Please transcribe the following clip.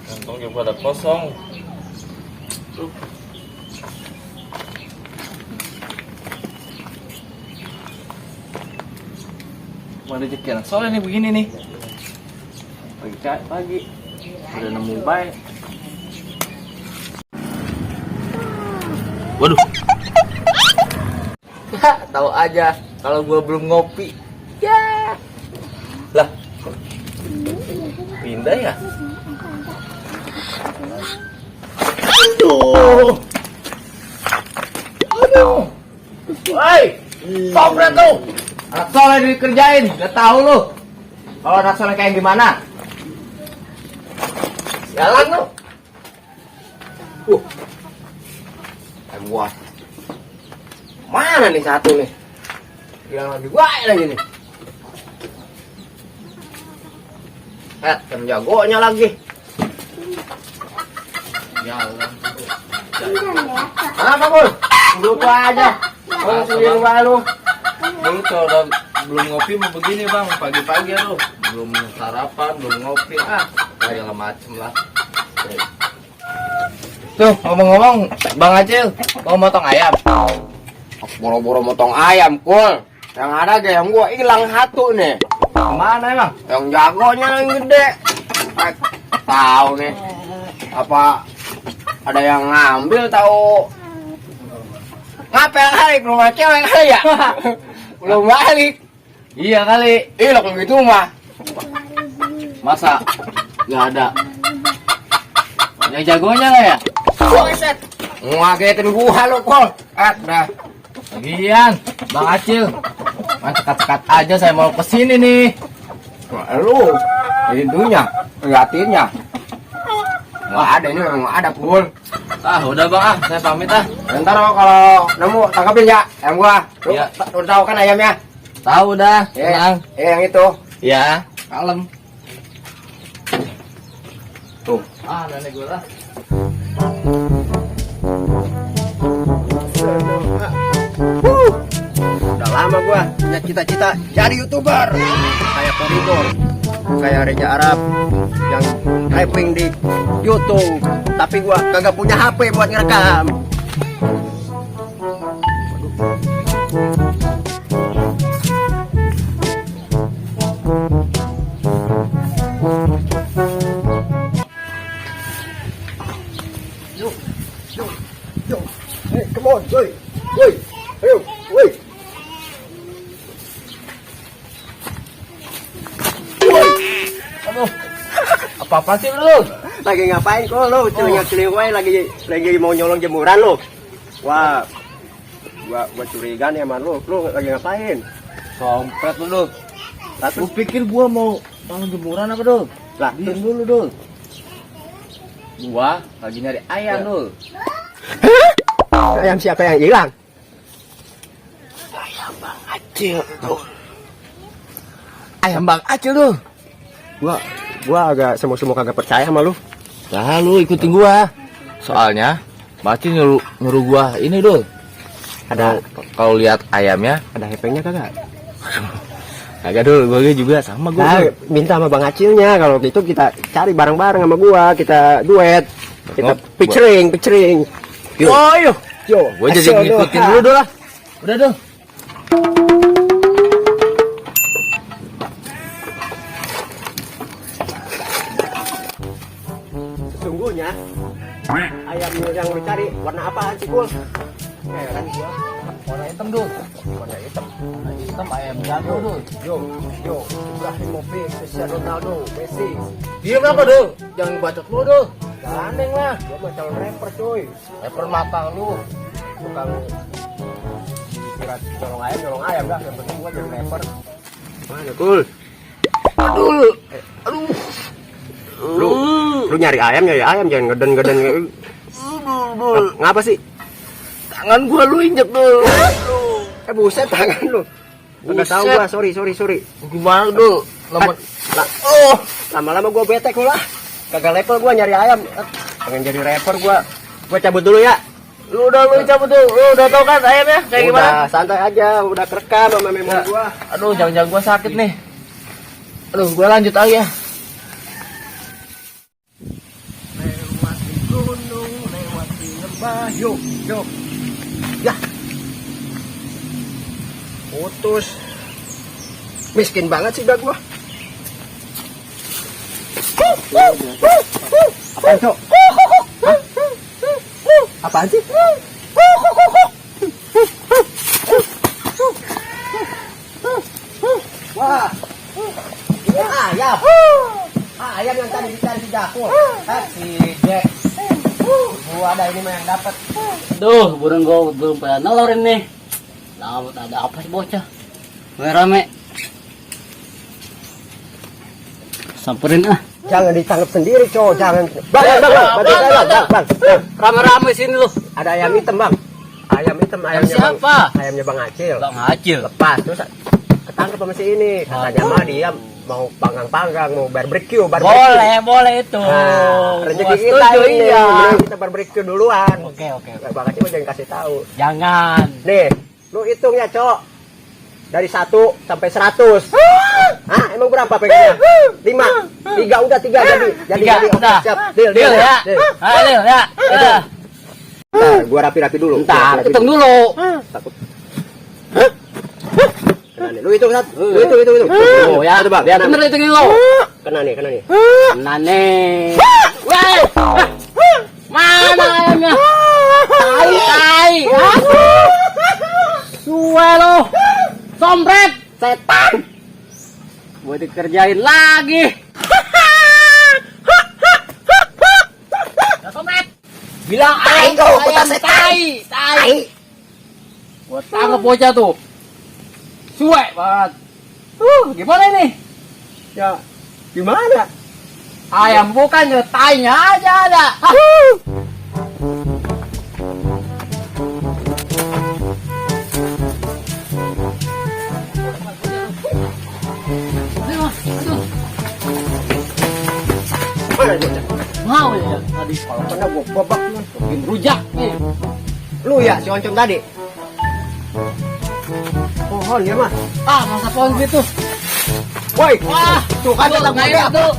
Kantongnya pada kosong. Mana rezeki anak soleh nih begini nih. Pagi udah nemu baik. Waduh. Tahu aja kalau gua belum ngopi. Ya. Lah. Pindah ya? Aduh. Aduh. Woi, stop deh tuh. Anak soleh dikerjain, gak tahu lu. Kalau anak soleh kayak gimana? Jalan lu. Buat. Mana nih satu nih? Yang lebih baik lagi nih. Jam jagonya lagi. Jalan. Apa, Bul? Lupa aja. Kalau sendiri bae lu. Dulu kalau belum ngopi mau begini bang, pagi-pagi lu belum sarapan, belum ngopi, segala macem lah. Tuh ngomong-ngomong, Bang Acil mau motong ayam? Boro-boro motong ayam, Kul. Yang ada ayam gua hilang satu nih. Kemana emang? Yang jagonya yang gede. Tahu nih. Apa ada yang ngambil tahu? Ngapel kali ke rumah cewek kali ya? Belum balik. Iya kali. Lah kalau gitu mah. Masa nggak ada? Yang jagonya lah ya? Buset. Ngagetin gua lo, Kol. Dah. Lagian, Bang Acil. Cekat-cekat aja saya mau kesini nih. Lu, rindunya, ngeliatinnya. Nggak ada ini, nggak ada Pul. Udah Bang, saya pamit Bentar kalau nemu tangkapin ya, ayam gua. Iya. Lu tahu kan ayamnya? Tahu dah, tenang. Yang itu. Iya, kalem. Tuh. Nenek gua lah. Udah lama gua punya cita-cita jadi YouTuber. Kayak Koridor, kayak Reza Arab yang rapping di YouTube. Tapi gua kagak punya HP buat ngerekam. Yo. Hey, come on, woi. Ayo, woi. Aduh. Apa-apa sih lu? Lagi ngapain kok lu? Celing-celing lagi mau nyolong jemuran lu. Wah. Gua curiga nih sama lu. Lu lagi ngapain? Sompet lu. Lu pikir gua mau nyolong jemuran apa, Dul? Lah, diam dulu, Dul. Gua lagi nyari ayam, Dul. Ayam siapa yang hilang? Ayam Bang Acil, Dul. Ayam Bang Acil, Dul. Gua agak semu-semu kagak percaya sama lu. Lah lu ikutin gua. Soalnya Bacil nyuruh gua ini, Dul. Ada kalau lihat ayamnya ada hepengnya kagak? Kagak, Dul. Gua juga sama gua. Nah, minta sama Bang Acilnya kalau gitu kita cari bareng-bareng sama gua, kita duet. Kita pitchering. Yo. Gua jadi ngikutin dulu, Dul lah. Udah, Dul. Sesungguhnya ayam yang dicari warna apaan sih, Kul? Heran gua. Warna hitam, Dul. Warna hitam ayam jago, Dul. Yo. Ibrahimovic, Cristiano Ronaldo, Messi. Diam apa, Dul? Jangan bacot lu, Dul. Gandeng lah. Gua mah calon rapper, cuy. Rapper matang lu. Tukang nyolong ayam dah. Yang penting gua jadi rapper. Mana, Kul? Aduh. Lu nyari ayam jangan ngeden ngapa sih? Tangan gua lu injek, Dul. Buset tangan lu. Enggak tahu gua, sorry. Gimana, Dul? Lama-lama gua bete kok lah. Kagak level gua nyari ayam. Pengen jadi rapper gua cabut dulu ya. Lu cabut tuh. Lu udah tau kan ayamnya kayak gimana? Udah, santai aja, udah kerekam sama memori gua. Aduh, jangan-jangan gua sakit nih. Aduh, gua lanjut aja ya. Lewati gunung, lewati lembah, yuk. Ya. Putus. Miskin banget sih dah gua. Apaan, Cok? Hah? Apaan sih? Wah. Ini ayam. Ayam yang tadi dicari si Jakul. Si Jack. Gua ada ini mah yang dapat. Duh, burung gua belum pada nelor ini. Nah, ada apa sih bocah? Rame. Samperin ah. Jangan ditangkap sendiri, Cok. Jangan. Bang. Rame-rame sini lu. Ada ayam hitam, Bang. Ayam hitam, ayamnya siapa? Ayamnya Bang Acil. Bang Acil. Lepas terus ketangkep sama si ini. Katanya mah dia mau panggang-panggang, mau barbecue. Boleh itu. Nah, rezeki Gua kita setuju, ini. iya. Mending kita barbecue duluan. Oke. Bang Acil mah jangan kasih tahu. Jangan. Nih, lu hitung ya, Cok. Dari 1 sampai 100. Hah, emang berapa pengennya? 5. 3 udah 3 jadi. Tiga, Oke, udah. siap. Deal ya. Ayo ya. Ntar, gua rapi-rapi dulu. Ntar, Rapi-rapi hitung dulu. dulu. Takut. Kena nih. Lu hitung, Sat. Lu hitung. Oh ya. Coba, Biar bener hitungin lo. Kena nih. Mana nih? Weh. Mana ayamnya? Tai. Suwe lo. Sompret, setan. Gua dikerjain lagi. Ya, sompret. Bilang Tai, kau, kota setan. Tai. Gua tangkap bocah tuh. Suwe banget. Gimana ini? Ya, gimana? Ayam bukannya tainya aja ada. Mana bocah? Mau ya tadi Kalau kena gua babak lu. bikin rujak nih. Lu ya si oncom tadi. Pohon ya mah. Ah, masa pohon gitu. Woi, Wah, tuh kan kata gua naik apa? tuh.